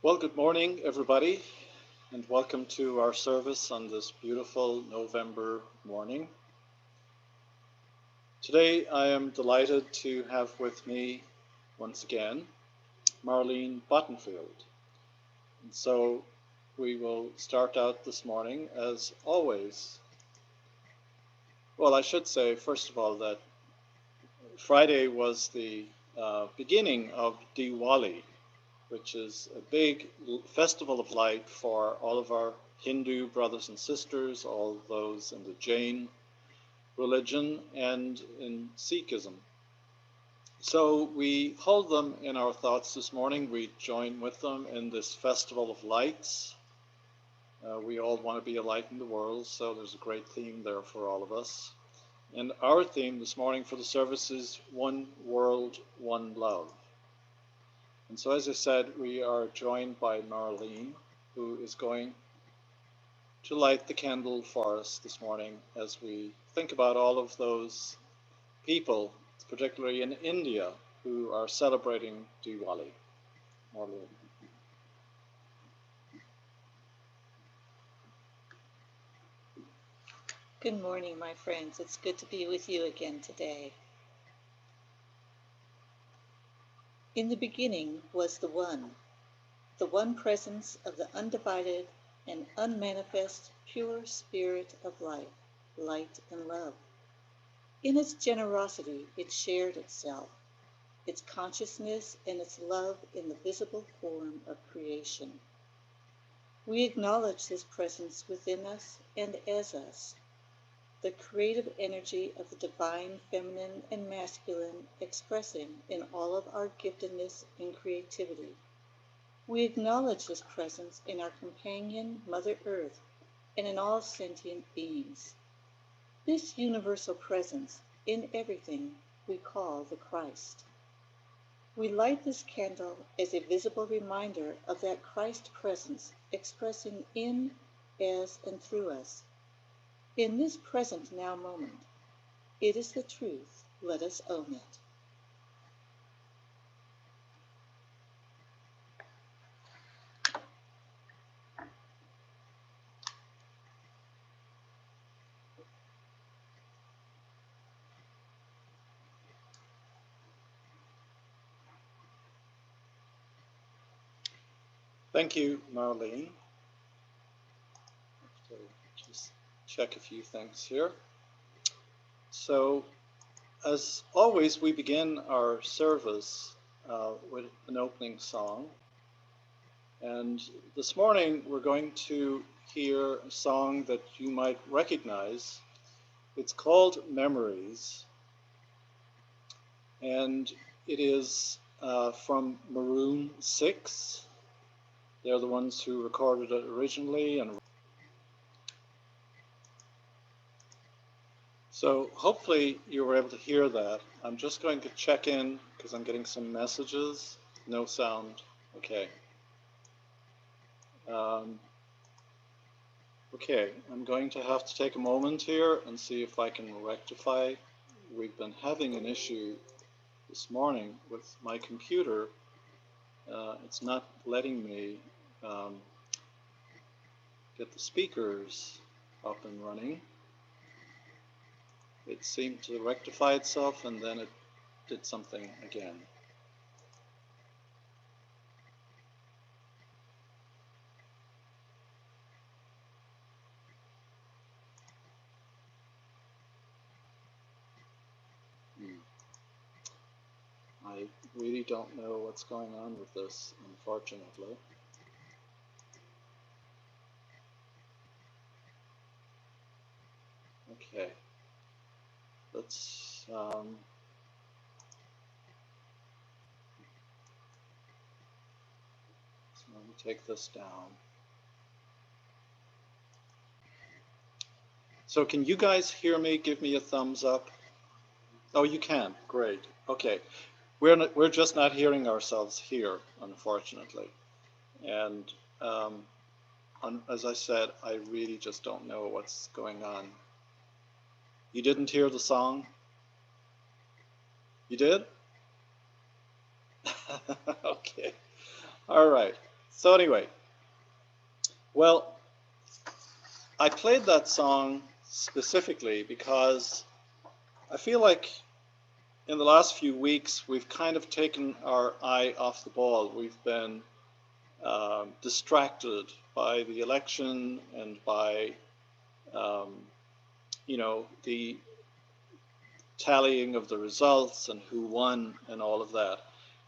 Well, good morning, everybody, and welcome to our service on this beautiful November morning. Today, I am delighted to have with me, once again, Marlene Bottenfield. And so we will start out this morning, as always. Well, I should say, first of all, that Friday was the beginning of Diwali, which is a big festival of light for all of our Hindu brothers and sisters, all those in the Jain religion and in Sikhism. So we hold them in our thoughts this morning. We join with them in this festival of lights. We all want to be a light in the world, so there's a great theme there for all of us. And our theme this morning for the service is One World, One Love. And so, as I said, we are joined by Marlene, who is going to light the candle for us this morning as we think about all of those people, particularly in India, who are celebrating Diwali. Marlene. Good morning, my friends. It's good to be with you again today. In the beginning was the One presence of the undivided and unmanifest pure spirit of life, light and love. In its generosity, it shared itself, its consciousness and its love in the visible form of creation. We acknowledge this presence within us and as us, the creative energy of the divine feminine and masculine expressing in all of our giftedness and creativity. We acknowledge this presence in our companion, Mother Earth, and in all sentient beings. This universal presence in everything we call the Christ. We light this candle as a visible reminder of that Christ presence expressing in, as, and through us. In this present now moment, it is the truth. Let us own it. Thank you, Marlene. So just check a few things here. So, as always, we begin our service with an opening song. And this morning, we're going to hear a song that you might recognize. It's called Memories, and it is from Maroon 6. They're the ones who recorded it originally. And so hopefully you were able to hear that. I'm just going to check in because I'm getting some messages. No sound. Okay. Okay, I'm going to have to take a moment here and see if I can rectify. We've been having an issue this morning with my computer. It's not letting me get the speakers up and running. It seemed to rectify itself and then it did something again. I really don't know what's going on with this, unfortunately. Okay, let's so let me take this down. So can you guys hear me? Give me a thumbs up. Oh, you can. Great. Okay. We're just not hearing ourselves here, unfortunately. And as I said, I really just don't know what's going on. You didn't hear the song? You did? Okay. All right. So anyway, well, I played that song specifically because I feel like in the last few weeks we've kind of taken our eye off the ball. We've been distracted by the election and by um, the tallying of the results and who won and all of that.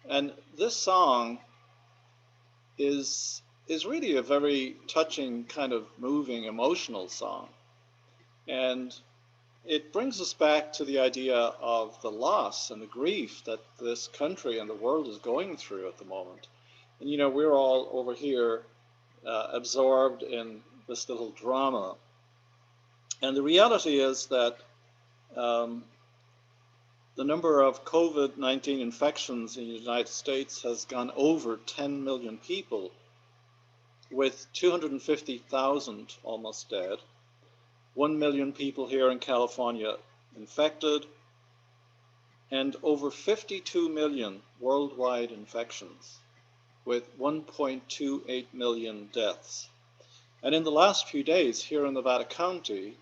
And this song is really a very touching, kind of moving, emotional song. And it brings us back to the idea of the loss and the grief that this country and the world is going through at the moment. And we're all over here absorbed in this little drama. And the reality is that um, the number of COVID-19 infections in the United States has gone over 10 million people, with 250,000 almost dead, 1 million people here in California infected, and over 52 million worldwide infections, with 1.28 million deaths. And in the last few days here in Nevada County,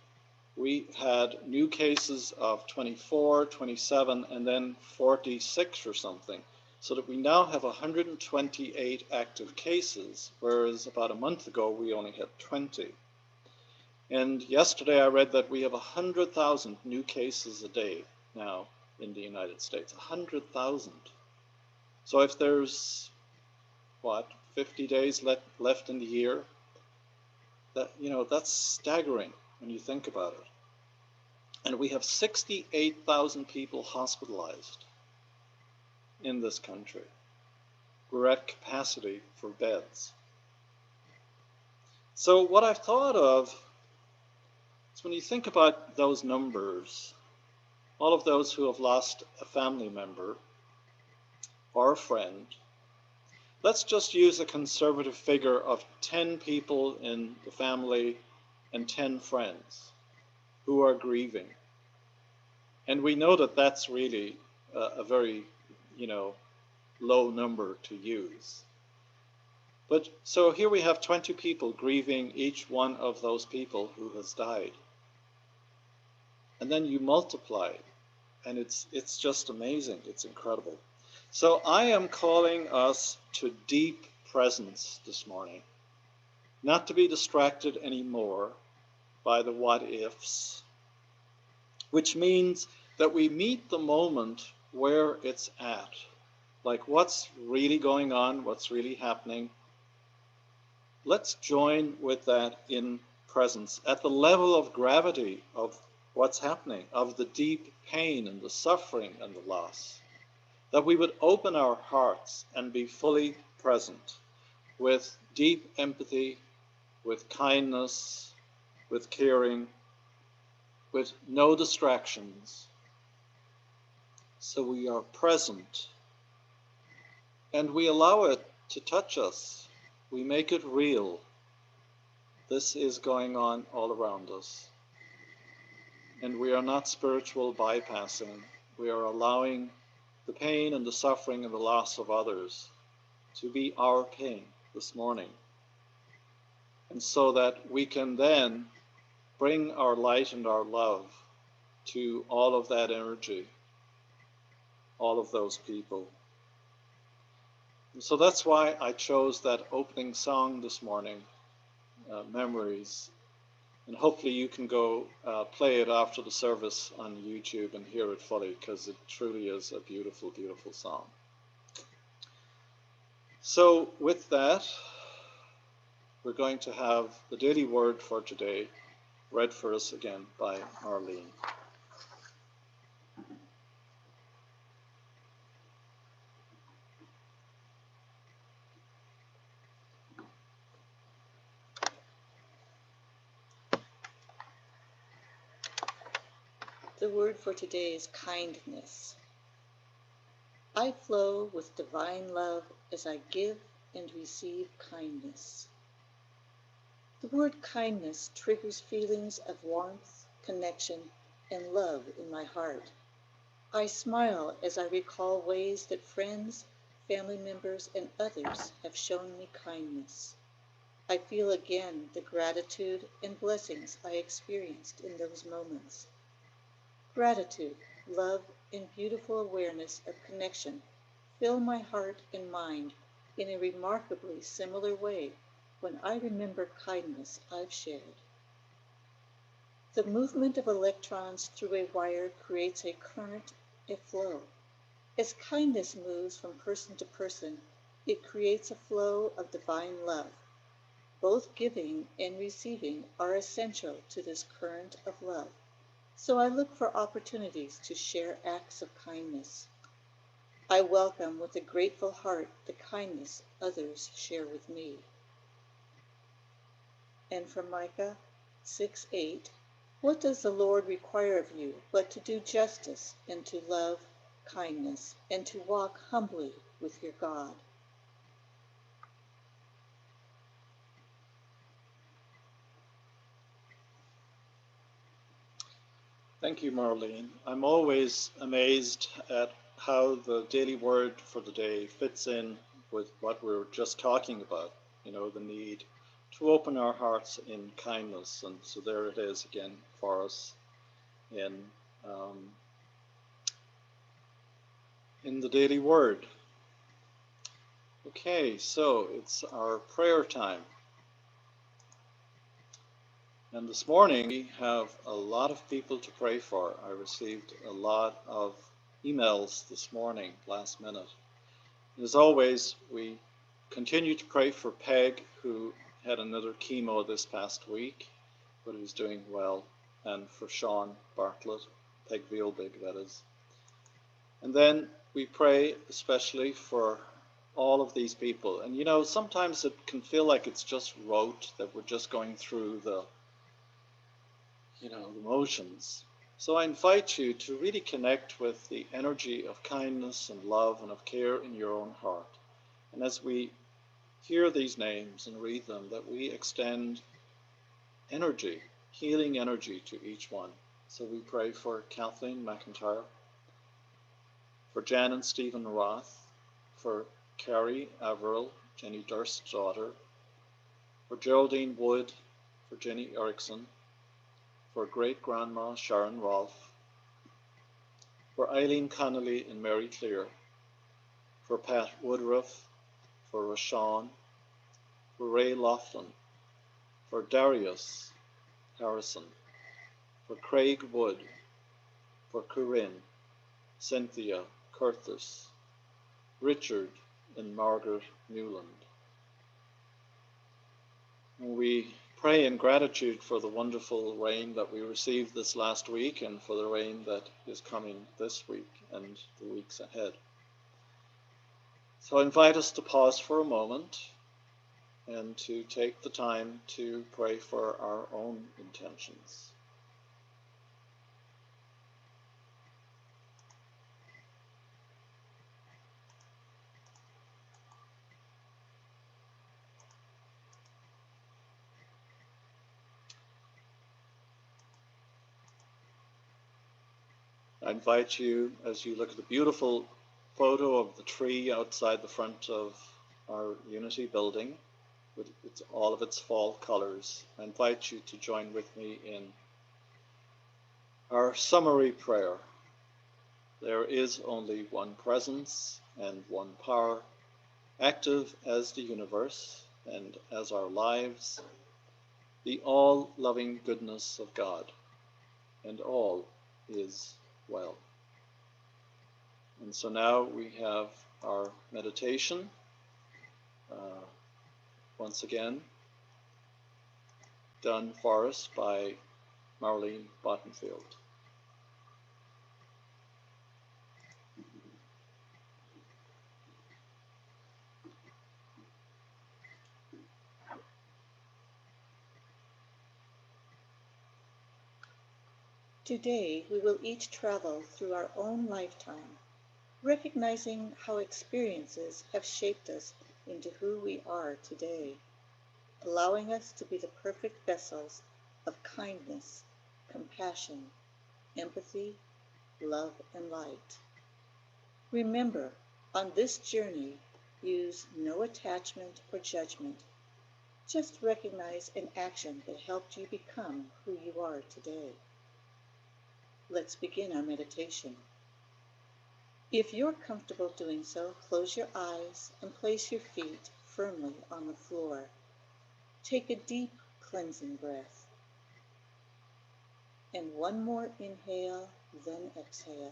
we had new cases of 24, 27, and then 46 or something, so that we now have 128 active cases, whereas about a month ago we only had 20. And yesterday I read that we have 100,000 new cases a day now in the United States. 100,000. So if there's, 50 days left in the year, that's staggering when you think about it. And we have 68,000 people hospitalized in this country. We're at capacity for beds. So what I've thought of is, when you think about those numbers, all of those who have lost a family member or a friend, let's just use a conservative figure of 10 people in the family and 10 friends who are grieving. And we know that that's really a very, low number to use. But so here we have 20 people grieving each one of those people who has died. And then you multiply, and it's just amazing. It's incredible. So I am calling us to deep presence this morning, not to be distracted anymore by the what ifs, which means that we meet the moment where it's at, like what's really going on, what's really happening. Let's join with that in presence at the level of gravity of what's happening, of the deep pain and the suffering and the loss, that we would open our hearts and be fully present with deep empathy, with kindness, with caring, with no distractions. So we are present and we allow it to touch us. We make it real. This is going on all around us. And we are not spiritual bypassing. We are allowing the pain and the suffering and the loss of others to be our pain this morning. And so that we can then bring our light and our love to all of that energy, all of those people. And so that's why I chose that opening song this morning, Memories. And hopefully you can go play it after the service on YouTube and hear it fully, because it truly is a beautiful, beautiful song. So with that, we're going to have the daily word for today read for us again by Maroon. The word for today is kindness. I flow with divine love as I give and receive kindness. The word kindness triggers feelings of warmth, connection, and love in my heart. I smile as I recall ways that friends, family members, and others have shown me kindness. I feel again the gratitude and blessings I experienced in those moments. Gratitude, love, and beautiful awareness of connection fill my heart and mind in a remarkably similar way when I remember kindness I've shared. The movement of electrons through a wire creates a current, a flow. As kindness moves from person to person, it creates a flow of divine love. Both giving and receiving are essential to this current of love. So I look for opportunities to share acts of kindness. I welcome with a grateful heart the kindness others share with me. And from Micah 6:8, what does the Lord require of you but to do justice and to love kindness and to walk humbly with your God? Thank you, Marlene. I'm always amazed at how the daily word for the day fits in with what we were just talking about, the need to open our hearts in kindness. And so there it is again for us in, um, in the daily word. Okay, so it's our prayer time. And this morning we have a lot of people to pray for. I received a lot of emails this morning, last minute. And as always, we continue to pray for Peg, who had another chemo this past week, but who's doing well, and for Sean Bartlett, Peg Veelbig, that is. And then we pray especially for all of these people. And sometimes it can feel like it's just rote, that we're just going through the motions. So I invite you to really connect with the energy of kindness and love and of care in your own heart. And as we hear these names and read them, that we extend energy, healing energy to each one. So we pray for Kathleen McIntyre, for Jan and Stephen Roth, for Carrie Averill, Jenny Durst's daughter, for Geraldine Wood, for Jenny Erickson, for great-grandma Sharon Rolfe, for Eileen Connolly and Mary Clear, for Pat Woodruff, for Rashawn, for Ray Laughlin, for Darius Harrison, for Craig Wood, for Corinne, Cynthia Curtis, Richard and Margaret Newland. And we pray in gratitude for the wonderful rain that we received this last week and for the rain that is coming this week and the weeks ahead. So I invite us to pause for a moment and to take the time to pray for our own intentions. I invite you, as you look at the beautiful photo of the tree outside the front of our Unity building, with all of its fall colors, I invite you to join with me in our summary prayer. There is only one presence and one power, active as the universe and as our lives, the all-loving goodness of God, and all is well. And so now we have our meditation, once again, done for us by Marlene Bottenfield. Today we will each travel through our own lifetime, recognizing how experiences have shaped us into who we are today, allowing us to be the perfect vessels of kindness, compassion, empathy, love, and light. Remember, On this journey, use no attachment or judgment. Just recognize an action that helped you become who you are today. Let's begin our meditation. If you're comfortable doing so, close your eyes and place your feet firmly on the floor. Take a deep cleansing breath. And one more inhale, then exhale.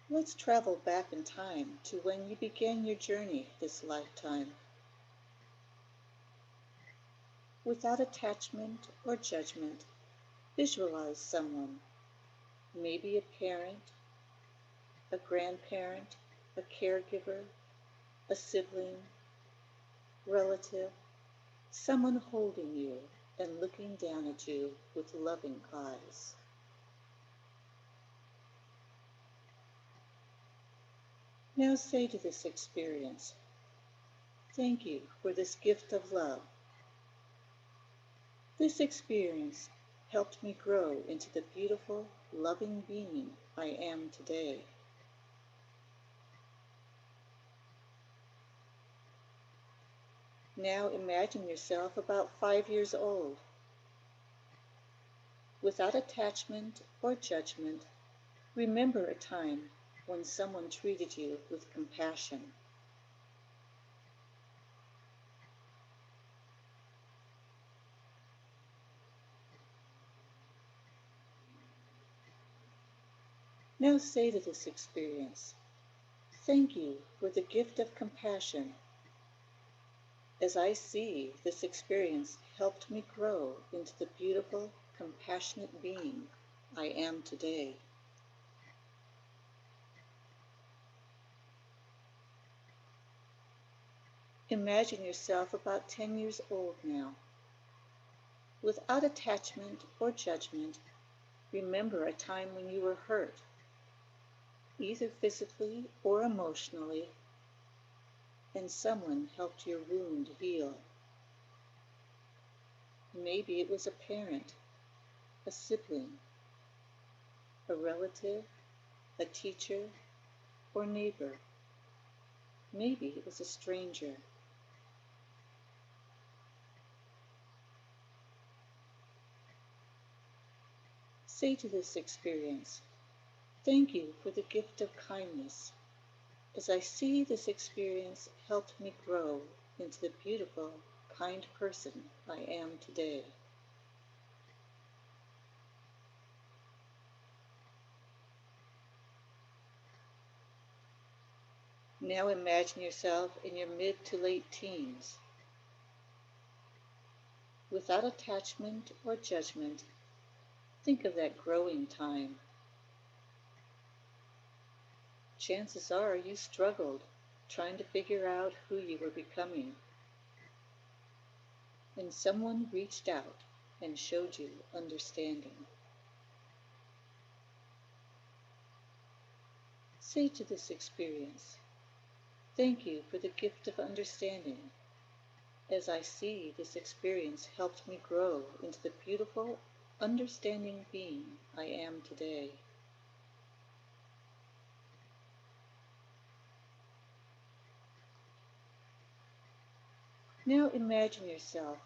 Let's travel back in time to when you began your journey this lifetime. Without attachment or judgment, visualize someone, maybe a parent, a grandparent, a caregiver, a sibling, relative, someone holding you and looking down at you with loving eyes. Now say to this experience, thank you for this gift of love. This experience helped me grow into the beautiful, loving being I am today. Now imagine yourself about 5 years old. Without attachment or judgment, remember a time when someone treated you with compassion. Now say to this experience, thank you for the gift of compassion. As I see, this experience helped me grow into the beautiful, compassionate being I am today. Imagine yourself about 10 years old now. Without attachment or judgment, remember a time when you were hurt, either physically or emotionally, and someone helped your wound heal. Maybe it was a parent, a sibling, a relative, a teacher, or neighbor. Maybe it was a stranger. Say to this experience, thank you for the gift of kindness. As I see, this experience helped me grow into the beautiful, kind person I am today. Now imagine yourself in your mid to late teens. Without attachment or judgment, think of that growing time. Chances are you struggled trying to figure out who you were becoming. And someone reached out and showed you understanding. Say to this experience, thank you for the gift of understanding. As I see, this experience helped me grow into the beautiful, understanding being I am today. Now imagine yourself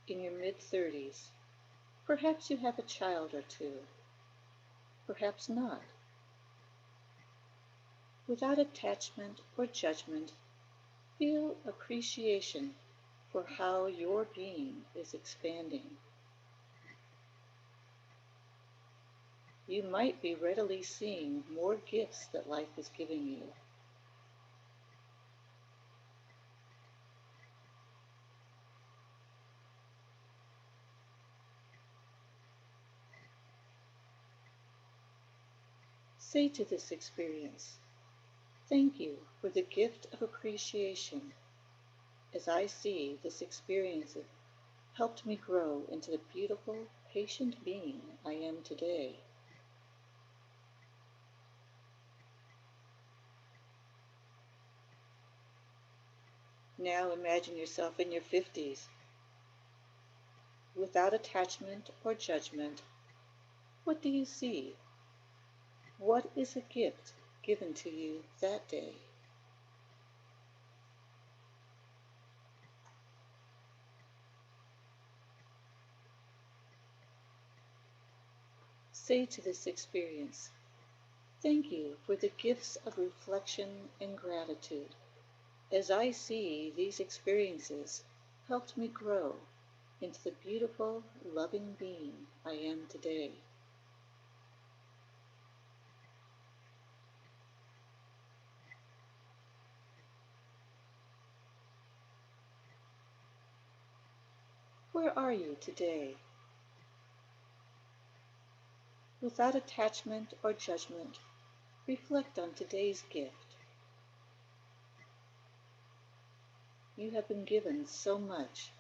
in your mid-30s. Perhaps you have a child or two. Perhaps not. Without attachment or judgment, feel appreciation for how your being is expanding. You might be readily seeing more gifts that life is giving you. Say to this experience, thank you for the gift of appreciation. As I see, this experience helped me grow into the beautiful, patient being I am today. Now imagine yourself in your 50s. Without attachment or judgment, what do you see? What is a gift given to you that day? Say to this experience, thank you for the gifts of reflection and gratitude. As I see these experiences helped me grow into the beautiful, loving being I am today. Where are you today? Without attachment or judgment, reflect on today's gift. You have been given so much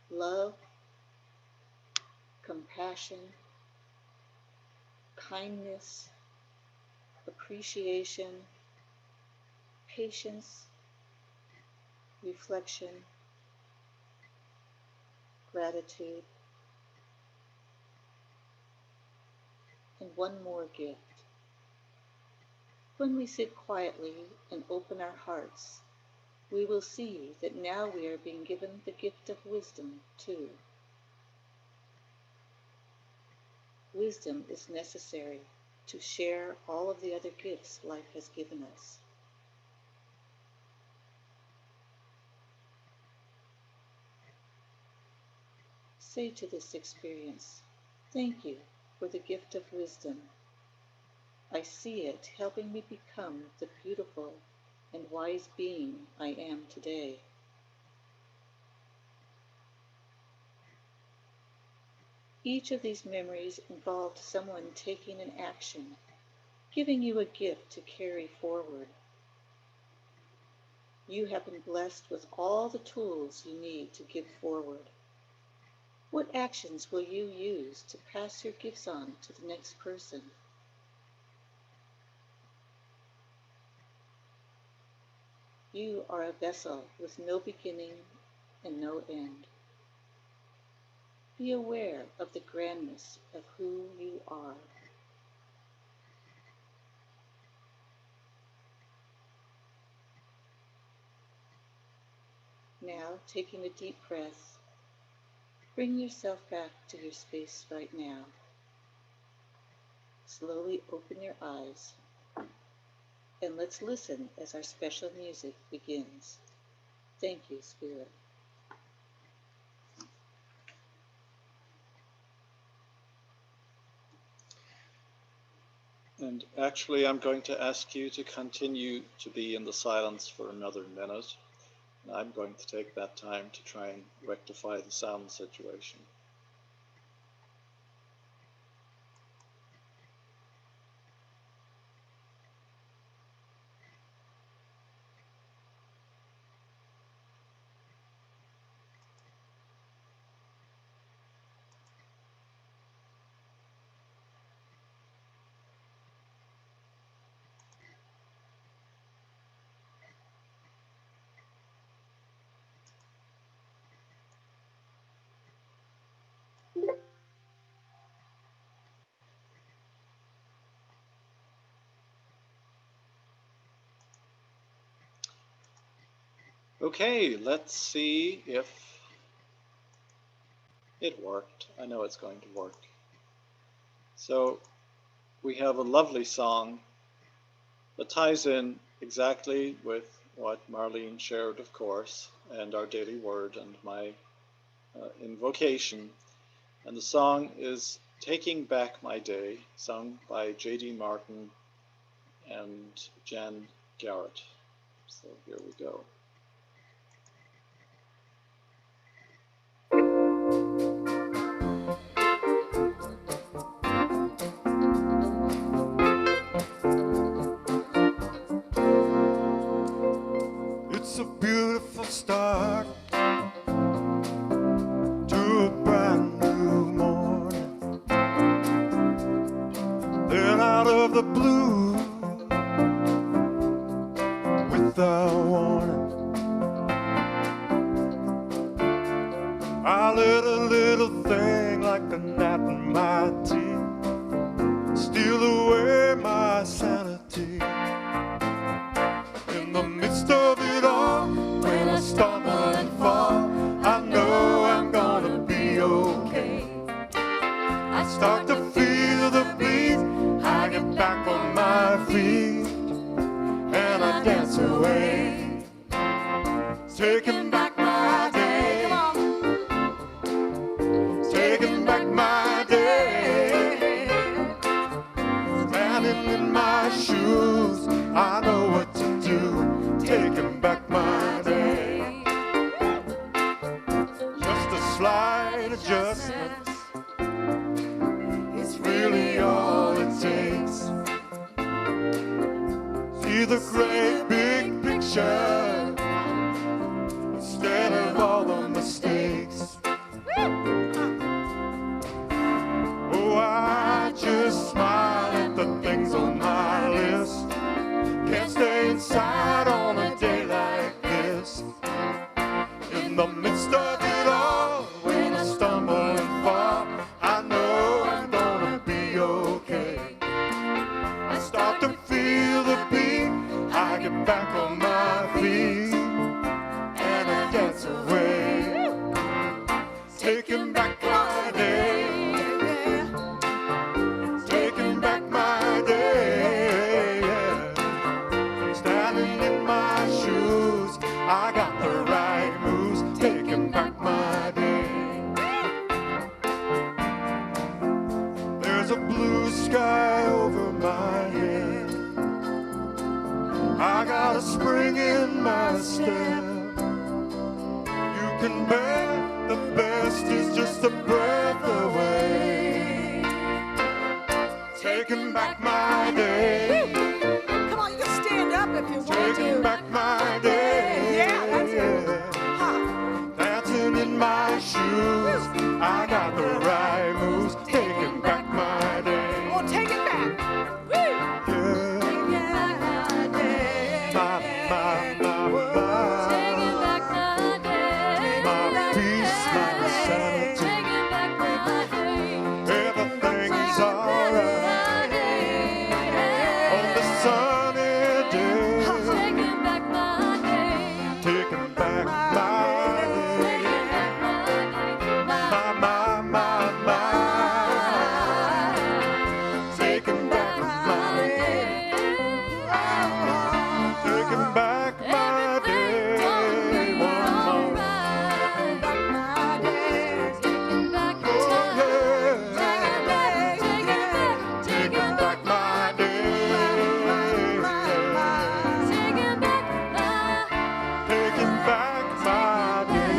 love, compassion, kindness, appreciation, patience, reflection, gratitude, and one more gift. When we sit quietly and open our hearts, we will see that now we are being given the gift of wisdom too. Wisdom is necessary to share all of the other gifts life has given us. Say to this experience, thank you for the gift of wisdom. I see it helping me become the beautiful and wise being I am today. Each of these memories involved someone taking an action, giving you a gift to carry forward. You have been blessed with all the tools you need to give forward. What actions will you use to pass your gifts on to the next person? You are a vessel with no beginning and no end. Be aware of the grandness of who you are. Now, taking a deep breath, bring yourself back to your space right now. Slowly open your eyes, and let's listen as our special music begins. Thank you, Spirit. And actually, I'm going to ask you to continue to be in the silence for another minute. And I'm going to take that time to try and rectify the sound situation. Okay, let's see if it worked. I know it's going to work. So we have a lovely song that ties in exactly with what Marlene shared, of course, and our daily word and my invocation. And the song is Taking Back My Day, sung by J.D. Martin and Jan Garrett. So here we go. It's a beautiful start to a brand new morning. Then out of the blue, without warning, I let a little thing like a gnat in my teeth steal away my my sanity. In the midst of it all, when I stumble and fall, I know I'm gonna be okay. I start to feel the beat, I get back on my feet, and I dance away, taking back my day, taking back my day. Standing in my shoes, I know what to do, taking back my day. Just a slight adjustment, it's really all it takes. See the great big picture instead of all the mistakes. Oh, I just smile at the things on my list. Can't stay inside on a day like this. In the midst of it all, when I stumble and fall, I know I'm gonna be okay. I start to feel the beat, I get back on my feet, and I dance away, taking back my day, taking back my day. Standing in my shoes, I got the right moves, taking back my day. There's a blue sky over my head, I got a spring in my step. You can bet the best is just a breath away, taking back my day. Come on, you can stand up if you want Taking to. back my day. Yeah, that's it. Ha. Dancing in my shoes, I got the right moves, taking back my day. Oh, take it back. Woo. Yeah. My peace, my sanity, everything's alright on the sunny day. Taking back my day. My. Taking back my day. Taking back my day. One more. Oh, yeah. Taking back my day. Taking back my day.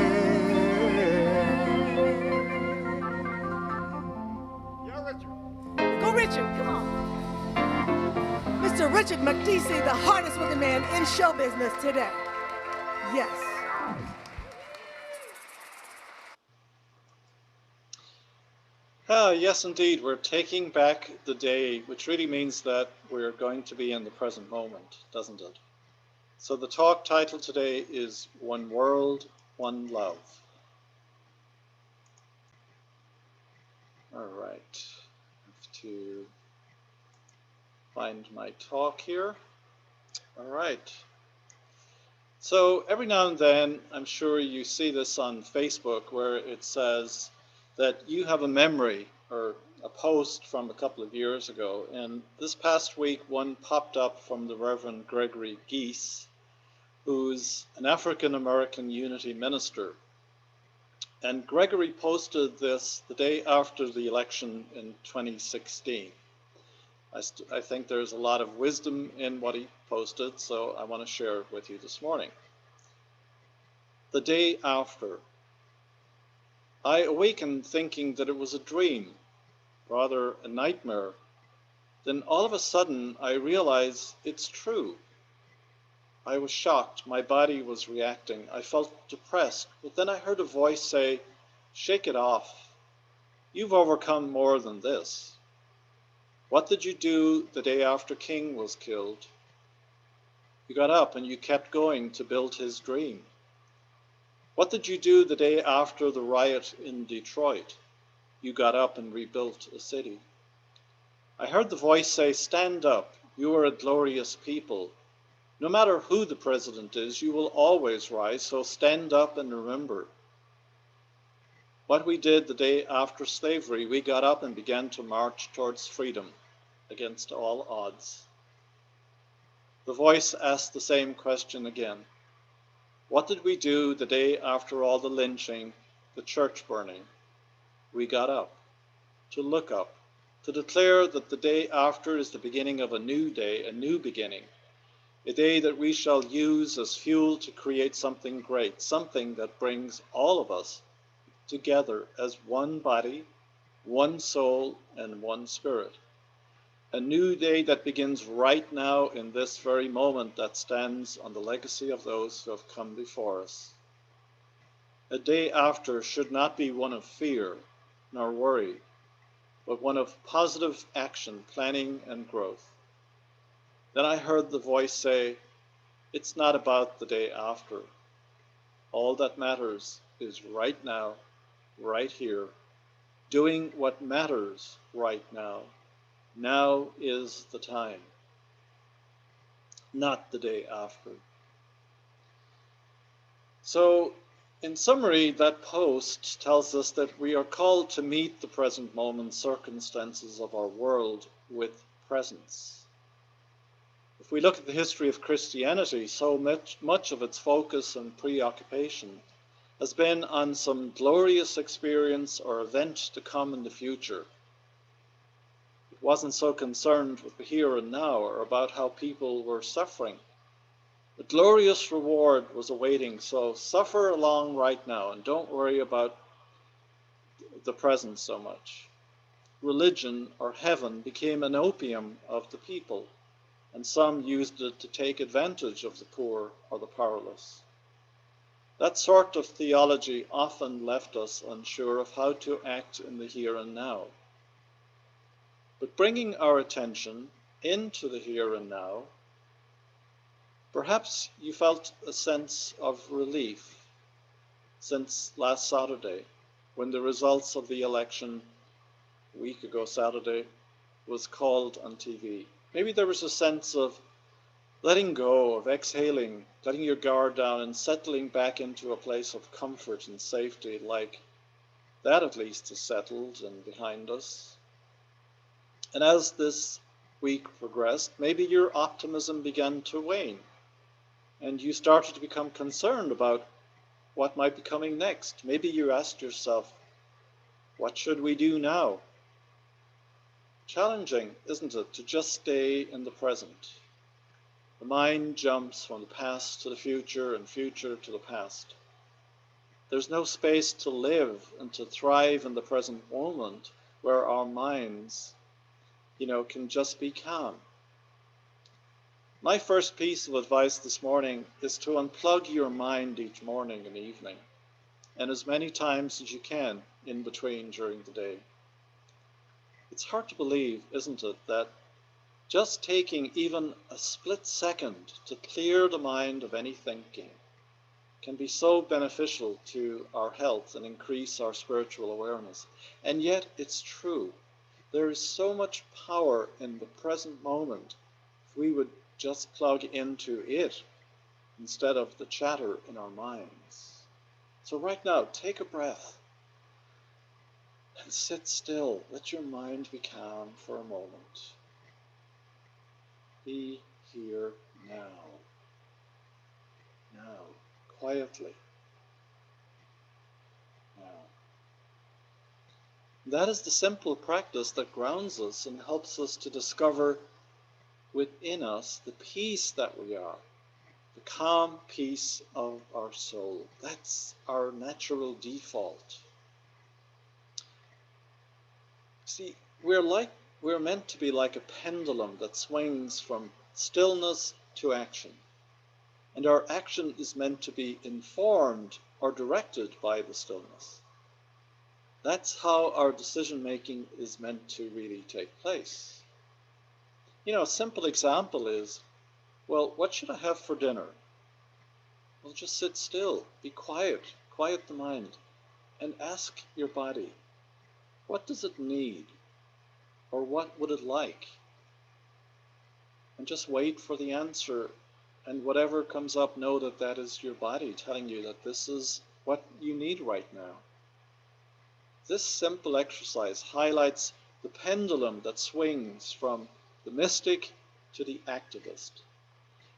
Yeah, Richard. Go, Richard. Come on. Mr. Richard McDeesey, the hardest working man in show business today. Yes. Yes, indeed. We're taking back the day, which really means that we're going to be in the present moment, doesn't it? So the talk title today is One World, One Love. All right. I have to find my talk here. All right. So every now and then, I'm sure you see this on Facebook where it says that you have a memory or a post from a couple of years ago. And this past week, one popped up from the Reverend Gregory Geese, who's an African-American unity minister. And Gregory posted this the day after the election in 2016. I think there's a lot of wisdom in what he posted, so I want to share it with you this morning. The day after, I awakened thinking that it was a dream, rather a nightmare. Then all of a sudden, I realized it's true. I was shocked. My body was reacting. I felt depressed. But then I heard a voice say, "Shake it off. You've overcome more than this. What did you do the day after King was killed? You got up and you kept going to build his dream. What did you do the day after the riot in Detroit? You got up and rebuilt a city. I heard the voice say, stand up, You are a glorious people. No matter who the president is, you will always rise, so stand up and remember. What we did the day after slavery, we got up and began to march towards freedom against all odds. The voice asked the same question again. What did we do the day after all the lynching, the church burning? We got up, to look up, to declare that the day after is the beginning of a new day, a new beginning, a day that we shall use as fuel to create something great, something that brings all of us together as one body, one soul, and one spirit. A new day that begins right now in this very moment that stands on the legacy of those who have come before us. A day after should not be one of fear nor worry, but one of positive action, planning, and growth. Then I heard the voice say, it's not about the day after. All that matters is right now, right here, doing what matters right now. Now is the time, not the day after. So, in summary, that post tells us that we are called to meet the present moment circumstances of our world with presence. If we look at the history of Christianity, so much of its focus and preoccupation has been on some glorious experience or event to come in the future. It wasn't so concerned with the here and now or about how people were suffering. The glorious reward was awaiting, so suffer along right now and don't worry about the present so much. Religion or heaven became an opium of the people, and some used it to take advantage of the poor or the powerless. That sort of theology often left us unsure of how to act in the here and now. But bringing our attention into the here and now, perhaps you felt a sense of relief since last Saturday, when the results of the election a week ago Saturday was called on TV. Maybe there was a sense of letting go, of exhaling, letting your guard down and settling back into a place of comfort and safety, like that at least is settled and behind us. And as this week progressed, maybe your optimism began to wane, and you started to become concerned about what might be coming next. Maybe you asked yourself, what should we do now? Challenging, isn't it, to just stay in the present? The mind jumps from the past to the future and future to the past. There's no space to live and to thrive in the present moment where our minds, can just be calm. My first piece of advice this morning is to unplug your mind each morning and evening, and as many times as you can in between during the day. It's hard to believe, isn't it, that just taking even a split second to clear the mind of any thinking can be so beneficial to our health and increase our spiritual awareness. And yet it's true. There is so much power in the present moment if we would just plug into it instead of the chatter in our minds. So right now, take a breath and sit still. Let your mind be calm for a moment. Be here now. Now, quietly. Now. That is the simple practice that grounds us and helps us to discover within us the peace that we are, the calm peace of our soul. That's our natural default. See, we're meant to be like a pendulum that swings from stillness to action. And our action is meant to be informed or directed by the stillness. That's how our decision-making is meant to really take place. A simple example is, well, what should I have for dinner? Well, just sit still, be quiet the mind, and ask your body, what does it need? Or what would it like? and just wait for the answer. And whatever comes up, know that that is your body telling you that this is what you need right now. This simple exercise highlights the pendulum that swings from the mystic to the activist.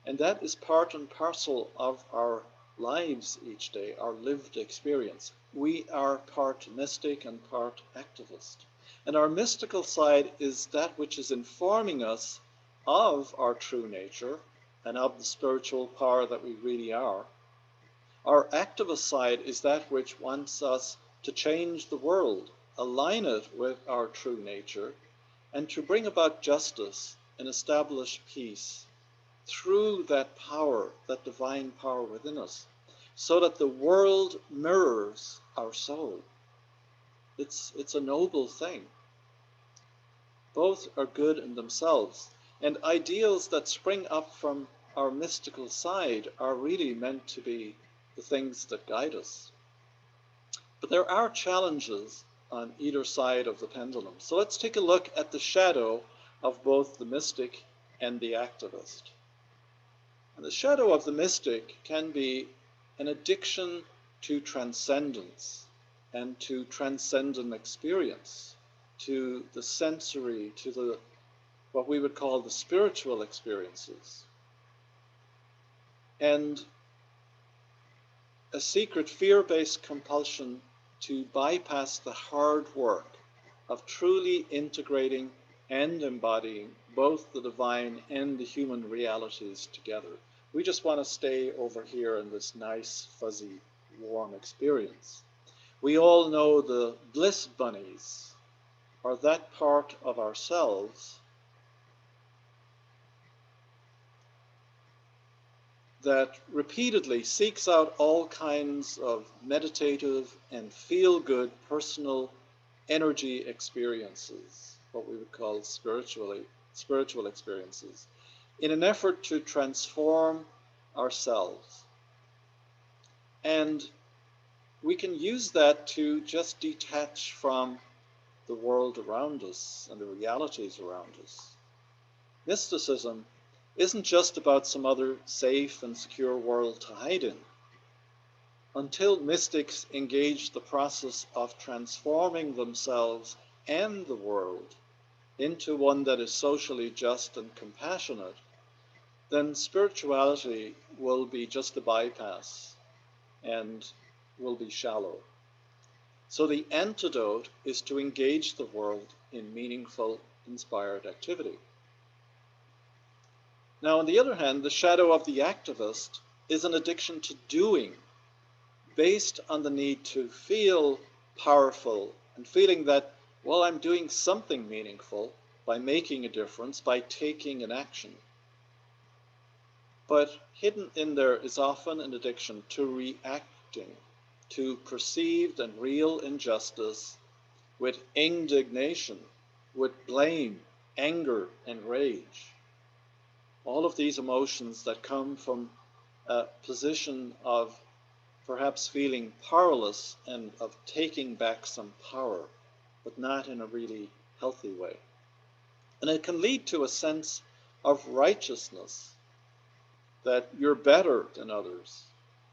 And that is part and parcel of our lives each day, our lived experience. We are part mystic and part activist. And our mystical side is that which is informing us of our true nature and of the spiritual power that we really are. Our activist side is that which wants us to change the world, align it with our true nature, and to bring about justice and establish peace through that power, that divine power within us, so that the world mirrors our soul. It's a noble thing. Both are good in themselves, and ideals that spring up from our mystical side are really meant to be the things that guide us. But there are challenges on either side of the pendulum. So let's take a look at the shadow of both the mystic and the activist. And the shadow of the mystic can be an addiction to transcendence and to transcendent experience, to the sensory, to the what we would call the spiritual experiences. And a secret fear-based compulsion to bypass the hard work of truly integrating and embodying both the divine and the human realities together. We just want to stay over here in this nice, fuzzy, warm experience. We all know the bliss bunnies are that part of ourselves that repeatedly seeks out all kinds of meditative and feel-good personal energy experiences, what we would call spiritual experiences, in an effort to transform ourselves. And we can use that to just detach from the world around us and the realities around us. Mysticism isn't just about some other safe and secure world to hide in. Until mystics engage the process of transforming themselves and the world into one that is socially just and compassionate, then spirituality will be just a bypass and will be shallow. So the antidote is to engage the world in meaningful, inspired activity. Now, on the other hand, the shadow of the activist is an addiction to doing, based on the need to feel powerful and feeling that, well, I'm doing something meaningful by making a difference, by taking an action. But hidden in there is often an addiction to reacting to perceived and real injustice with indignation, with blame, anger, and rage. All of these emotions that come from a position of perhaps feeling powerless and of taking back some power, but not in a really healthy way. And it can lead to a sense of righteousness, that you're better than others,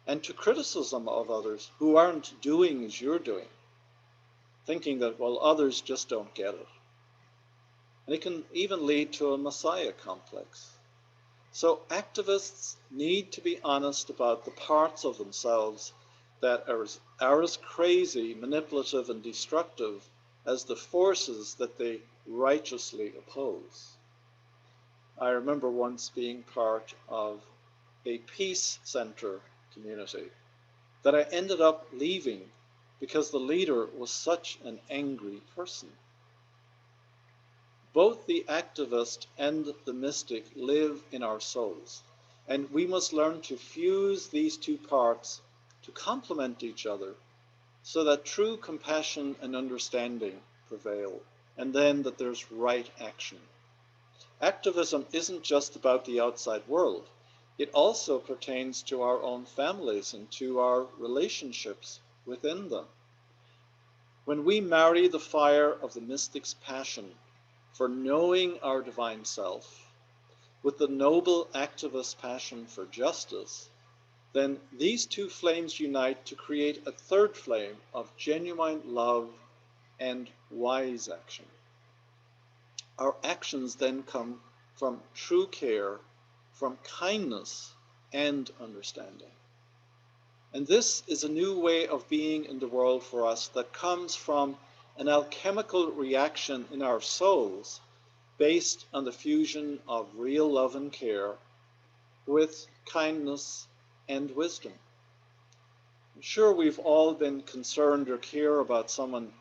and to criticism of others who aren't doing as you're doing, thinking that, well, others just don't get it. And it can even lead to a messiah complex. So activists need to be honest about the parts of themselves that are as crazy, manipulative, and destructive as the forces that they righteously oppose. I remember once being part of a peace center community that I ended up leaving because the leader was such an angry person. Both the activist and the mystic live in our souls, and we must learn to fuse these two parts to complement each other so that true compassion and understanding prevail, and then that there's right action. Activism isn't just about the outside world. It also pertains to our own families and to our relationships within them. When we marry the fire of the mystic's passion for knowing our divine self with the noble activist passion for justice, then these two flames unite to create a third flame of genuine love and wise action. Our actions then come from true care, from kindness and understanding. And this is a new way of being in the world for us that comes from an alchemical reaction in our souls based on the fusion of real love and care with kindness and wisdom. I'm sure we've all been concerned or care about someone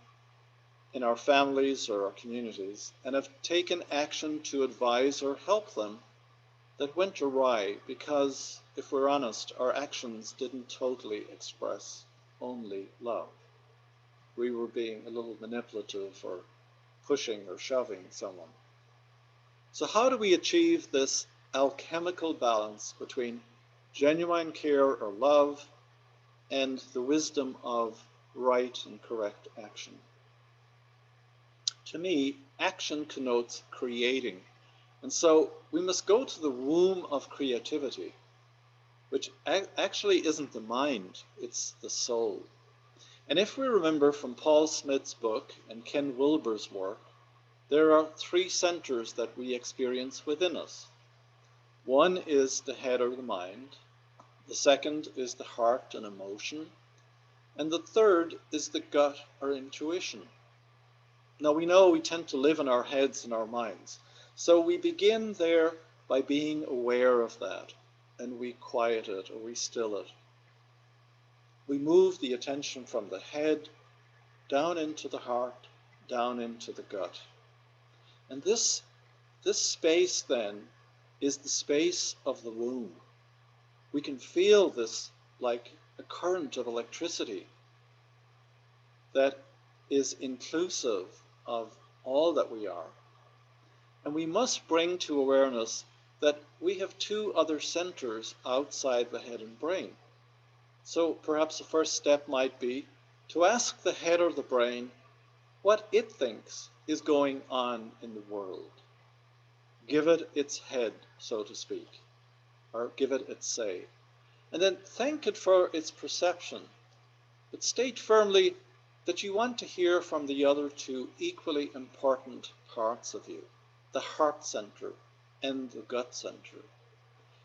in our families or our communities and have taken action to advise or help them that went awry because, if we're honest, our actions didn't totally express only love. We were being a little manipulative or pushing or shoving someone. So how do we achieve this alchemical balance between genuine care or love and the wisdom of right and correct action? To me, action connotes creating. And so we must go to the womb of creativity, which actually isn't the mind, it's the soul. And if we remember from Paul Smith's book and Ken Wilber's work, there are three centers that we experience within us. One is the head or the mind, the second is the heart and emotion, and the third is the gut or intuition. Now we know we tend to live in our heads and our minds, so we begin there by being aware of that, and we quiet it or we still it. We move the attention from the head down into the heart, down into the gut. And this space then is the space of the womb. We can feel this like a current of electricity that is inclusive of all that we are. And we must bring to awareness that we have two other centers outside the head and brain. So perhaps the first step might be to ask the head or the brain what it thinks is going on in the world. Give it its head, so to speak, or give it its say. And then thank it for its perception, but state firmly that you want to hear from the other two equally important parts of you, the heart center and the gut center.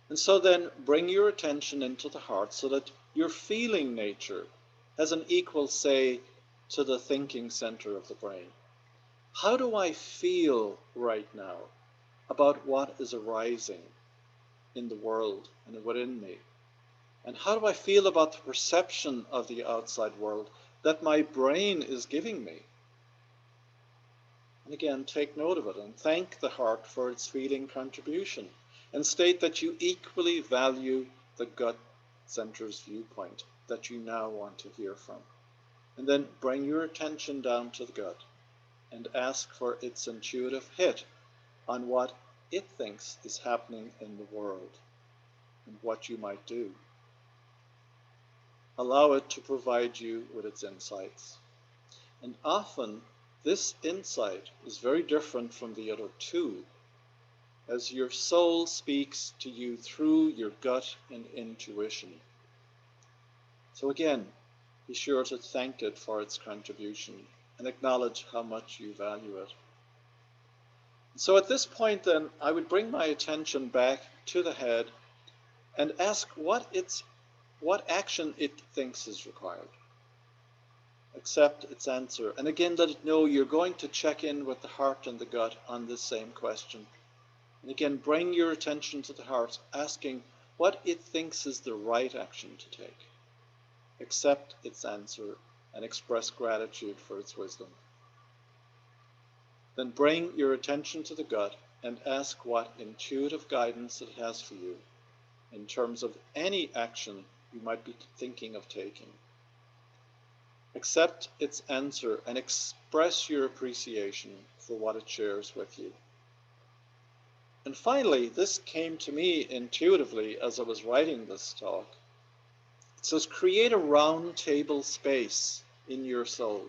And so then bring your attention into the heart so that your feeling nature has an equal say to the thinking center of the brain. How do I feel right now about what is arising in the world and within me? And how do I feel about the perception of the outside world that my brain is giving me? And again, take note of it and thank the heart for its feeling contribution, and state that you equally value the gut center's viewpoint that you now want to hear from. And then bring your attention down to the gut and ask for its intuitive hit on what it thinks is happening in the world and what you might do. Allow it to provide you with its insights. And often this insight is very different from the other two, as your soul speaks to you through your gut and intuition. So again, be sure to thank it for its contribution and acknowledge how much you value it. So at this point then, I would bring my attention back to the head and ask what action it thinks is required. Accept its answer, and again let it know you're going to check in with the heart and the gut on this same question. And again, bring your attention to the heart, asking what it thinks is the right action to take. Accept its answer and express gratitude for its wisdom. Then bring your attention to the gut and ask what intuitive guidance it has for you in terms of any action you might be thinking of taking. Accept its answer and express your appreciation for what it shares with you. And finally, this came to me intuitively as I was writing this talk. It says, create a round table space in your soul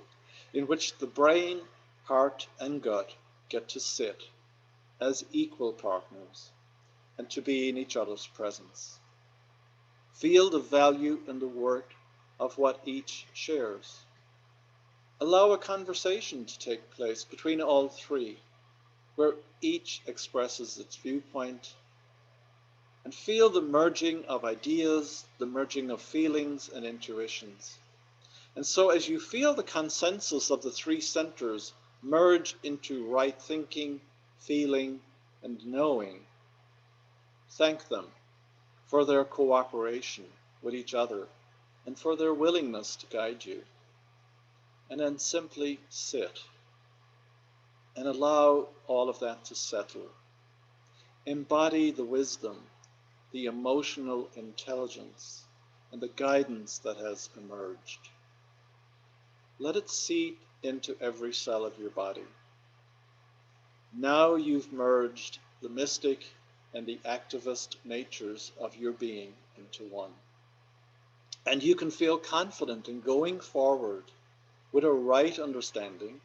in which the brain, heart, and gut get to sit as equal partners. and to be in each other's presence. Feel the value and the worth of what each shares. Allow a conversation to take place between all three, where each expresses its viewpoint, and feel the merging of ideas, the merging of feelings and intuitions. And so as you feel the consensus of the three centers merge into right thinking, feeling, and knowing, thank them for their cooperation with each other and for their willingness to guide you. And then simply sit and allow all of that to settle. Embody the wisdom, the emotional intelligence, and the guidance that has emerged. Let it seep into every cell of your body. Now you've merged the mystic and the activist natures of your being into one. And you can feel confident in going forward with a right understanding,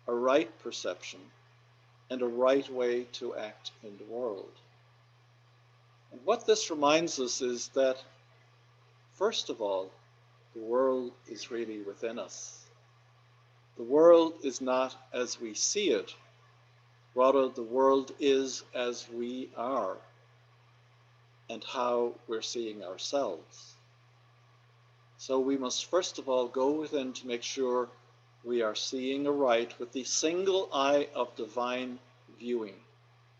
a right perception, and a right way to act in the world. And what this reminds us is that, first of all, the world is really within us. The world is not as we see it, rather the world is as we are and how we're seeing ourselves. So we must first of all go within to make sure we are seeing aright with the single eye of divine viewing,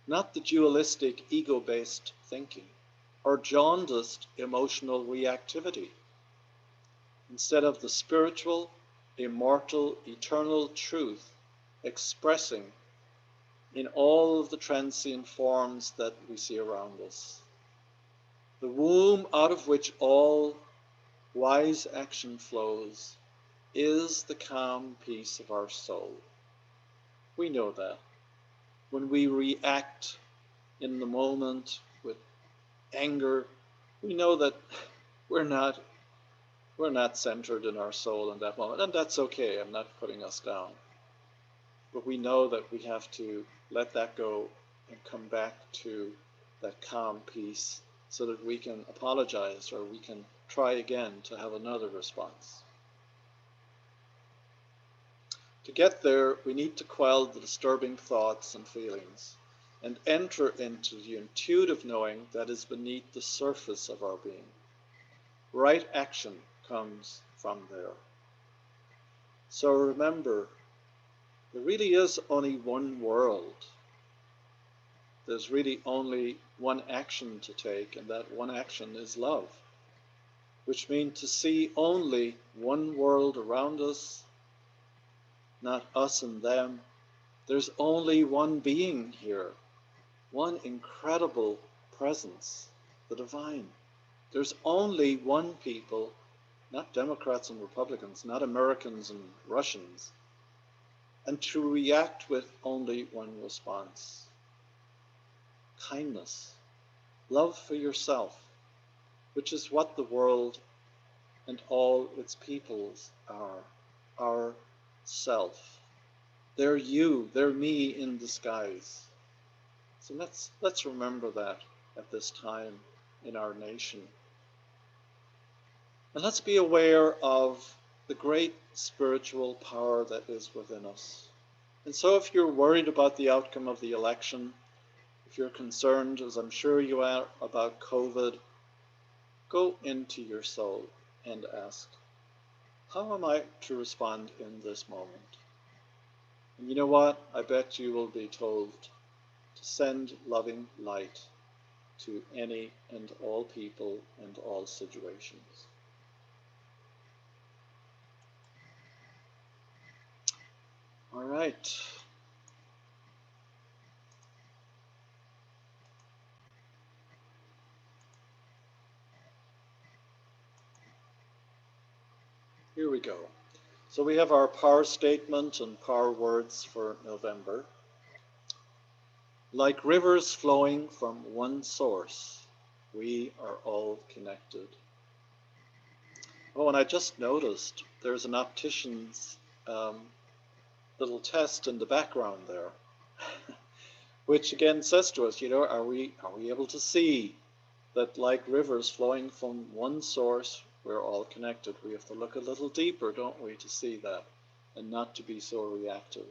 not the dualistic ego-based thinking or jaundiced emotional reactivity. Instead of the spiritual, immortal, eternal truth expressing in all of the transient forms that we see around us. The womb out of which all wise action flows is the calm peace of our soul. We know that. When we react in the moment with anger, we know that we're not centered in our soul in that moment, and that's okay. I'm not putting us down. But we know that we have to let that go and come back to that calm peace so that we can apologize or we can try again to have another response. To get there, we need to quell the disturbing thoughts and feelings and enter into the intuitive knowing that is beneath the surface of our being. Right action comes from there. So remember, there really is only one world. There's really only one action to take, and that one action is love, which means to see only one world around us, not us and them. There's only one being here, one incredible presence, the divine. There's only one people, not Democrats and Republicans, not Americans and Russians, and to react with only one response. Kindness, love for yourself, which is what the world and all its peoples are, our self. They're you, they're me in disguise. So let's remember that at this time in our nation. And let's be aware of the great spiritual power that is within us. And so if you're worried about the outcome of the election, if you're concerned, as I'm sure you are, about COVID, go into your soul and ask, how am I to respond in this moment? And you know what? I bet you will be told to send loving light to any and all people and all situations. All right. Here we go. So we have our power statement and power words for November. Like rivers flowing from one source, we are all connected. Oh, and I just noticed there's an optician's little test in the background there, which again says to us, are we able to see that like rivers flowing from one source, we're all connected? We have to look a little deeper, don't we, to see that, and not to be so reactive.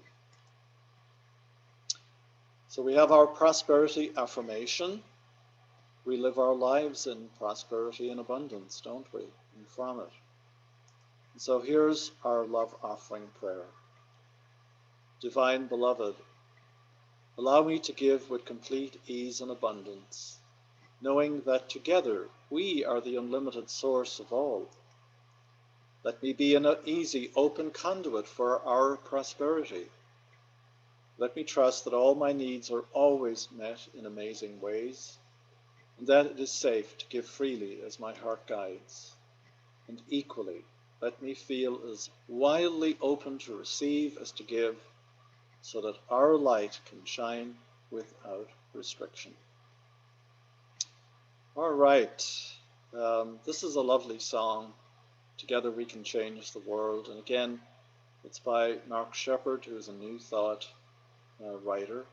So we have our prosperity affirmation. We live our lives in prosperity and abundance, don't we? And from it. And so here's our love offering prayer. Divine Beloved, allow me to give with complete ease and abundance, knowing that together we are the unlimited source of all. Let me be an easy, open conduit for our prosperity. Let me trust that all my needs are always met in amazing ways, and that it is safe to give freely as my heart guides. And equally, let me feel as wildly open to receive as to give, so that our light can shine without restriction. All right, this is a lovely song, Together We Can Change the World. And again, it's by Mark Shepard, who is a New Thought writer.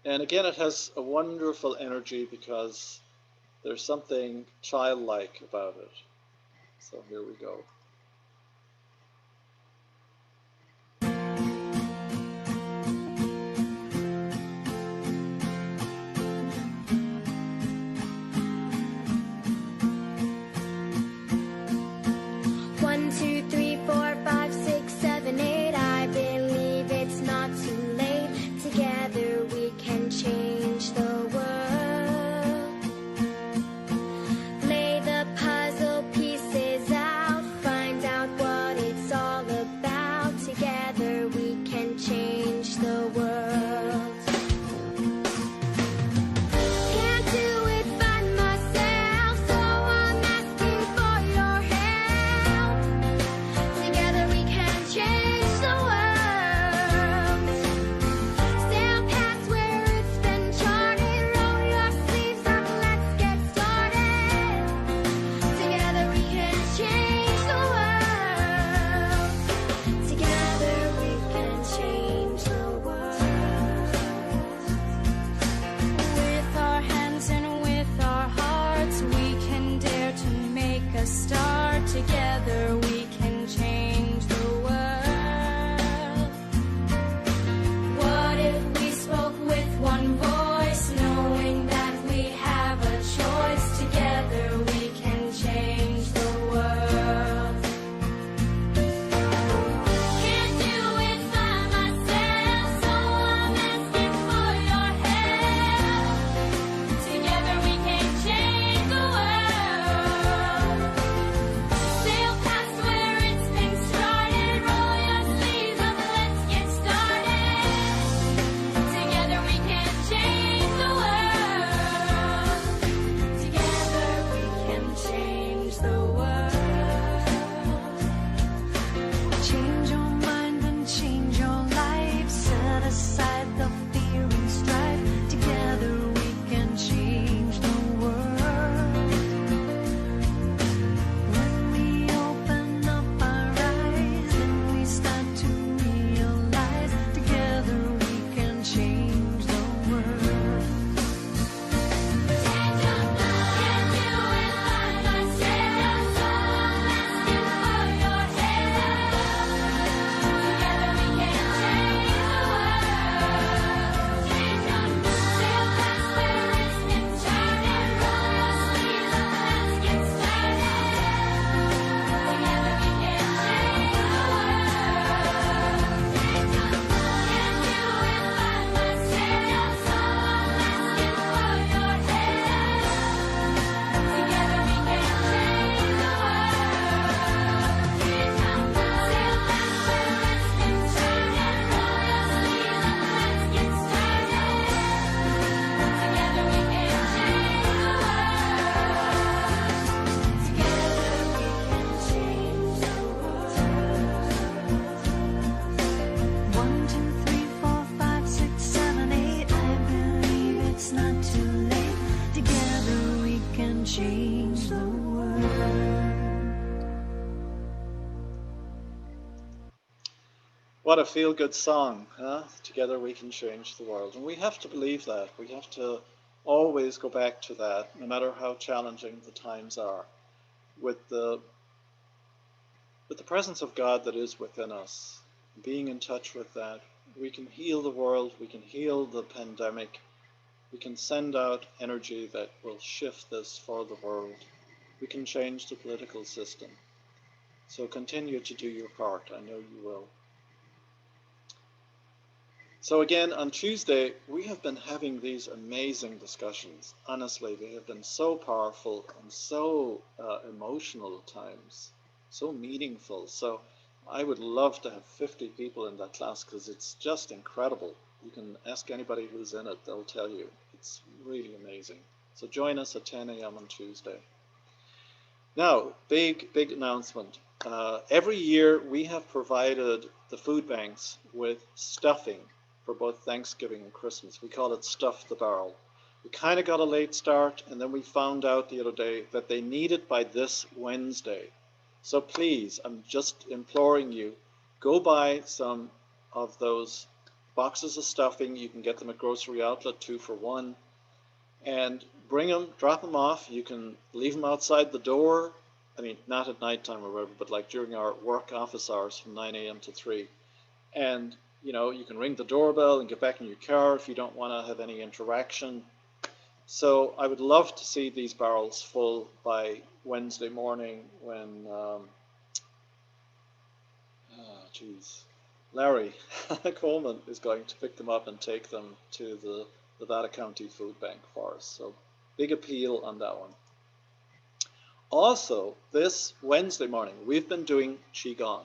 And again, it has a wonderful energy because there's something childlike about it. So here we go. What a feel-good song, huh? Together we can change the world. And we have to believe that. We have to always go back to that, no matter how challenging the times are. With the presence of God that is within us, being in touch with that, we can heal the world, we can heal the pandemic, we can send out energy that will shift this for the world. We can change the political system. So continue to do your part. I know you will. So again, on Tuesday, we have been having these amazing discussions. Honestly, they have been so powerful and so emotional at times, so meaningful. So I would love to have 50 people in that class because it's just incredible. You can ask anybody who's in it, they'll tell you. It's really amazing. So join us at 10 a.m. on Tuesday. Now, big announcement. Every year we have provided the food banks with stuffing for both Thanksgiving and Christmas. We call it Stuff the Barrel. We kind of got a late start, and then we found out the other day that they need it by this Wednesday. So please, I'm just imploring you, go buy some of those boxes of stuffing. You can get them at Grocery Outlet, 2 for 1. And bring them, drop them off. You can leave them outside the door. I mean, not at nighttime or whatever, but like during our work office hours from 9 a.m. to 3. And, you know, you can ring the doorbell and get back in your car if you don't want to have any interaction. So I would love to see these barrels full by Wednesday morning when, Larry Coleman is going to pick them up and take them to the Nevada County Food Bank for us. So big appeal on that one. Also, this Wednesday morning, we've been doing Qigong.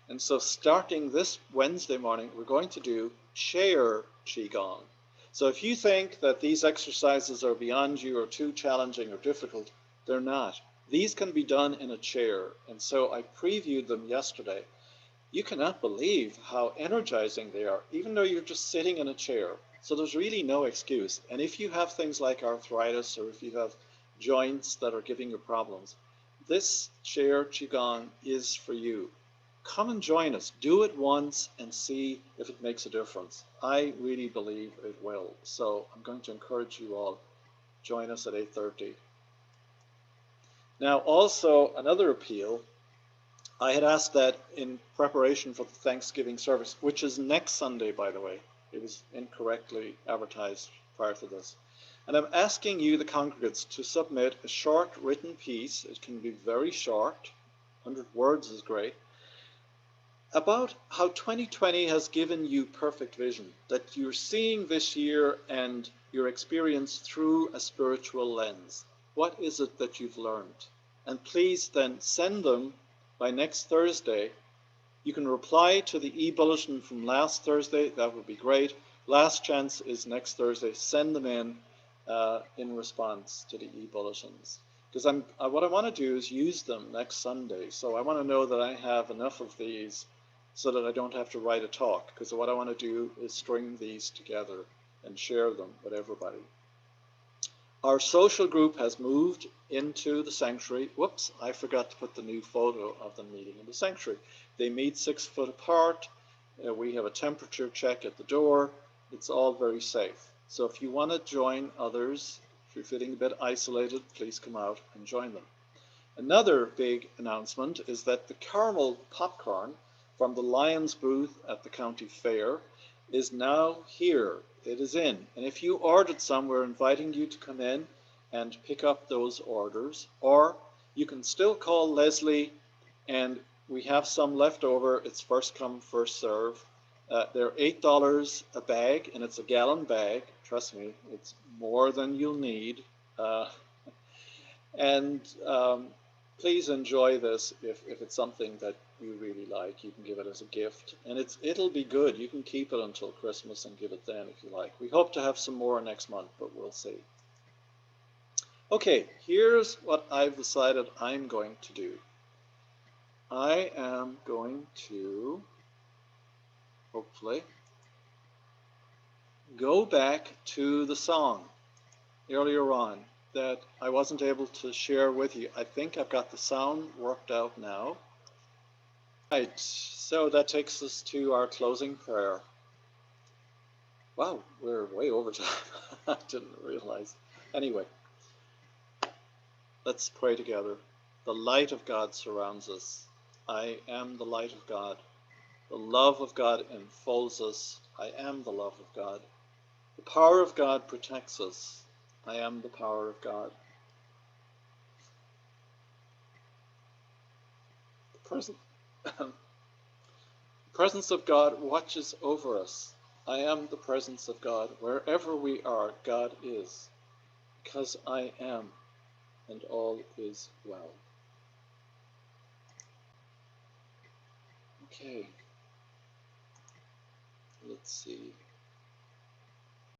And so starting this Wednesday morning, we're going to do chair Qigong. So if you think that these exercises are beyond you or too challenging or difficult, they're not. These can be done in a chair. And so I previewed them yesterday. You cannot believe how energizing they are, even though you're just sitting in a chair. So there's really no excuse. And if you have things like arthritis or if you have joints that are giving you problems, this chair Qigong is for you. Come and join us. Do it once and see if it makes a difference. I really believe it will. So I'm going to encourage you all. Join us at 8:30. Now also another appeal. I had asked that in preparation for the Thanksgiving service, which is next Sunday, by the way. It was incorrectly advertised prior to this. And I'm asking you, the congregants, to submit a short written piece. It can be very short, 100 words is great, about how 2020 has given you perfect vision, that you're seeing this year and your experience through a spiritual lens. What is it that you've learned? And please then send them by next Thursday. You can reply to the e-bulletin from last Thursday. That would be great. Last chance is next Thursday. Send them in response to the e-bulletins. Because what I want to do is use them next Sunday. So I want to know that I have enough of these so that I don't have to write a talk. Because what I want to do is string these together and share them with everybody. Our social group has moved into the sanctuary. Whoops, I forgot to put the new photo of them meeting in the sanctuary. They meet 6 foot apart. We have a temperature check at the door. It's all very safe. So if you want to join others, if you're feeling a bit isolated, please come out and join them. Another big announcement is that the caramel popcorn from the Lions booth at the county fair is now here. It is in. And if you ordered some, we're inviting you to come in and pick up those orders. Or you can still call Leslie, and we have some left over. It's first come, first serve. They're $8 a bag, and it's a gallon bag. Trust me, it's more than you'll need. Please enjoy this if it's something that you really like. You can give it as a gift, and it'll be good. You can keep it until Christmas and give it then if you like. We hope to have some more next month, but we'll see. Okay, here's what I've decided I'm going to do. I am going to, hopefully, go back to the song earlier on that I wasn't able to share with you. I think I've got the sound worked out now. Right, so that takes us to our closing prayer. Wow, we're way over time. I didn't realize. Anyway, let's pray together. The light of God surrounds us. I am the light of God. The love of God enfolds us. I am the love of God. The power of God protects us. I am the power of God. The presence of God watches over us. I am the presence of God. Wherever we are, God is. Because I am, and all is well. Okay. Let's see.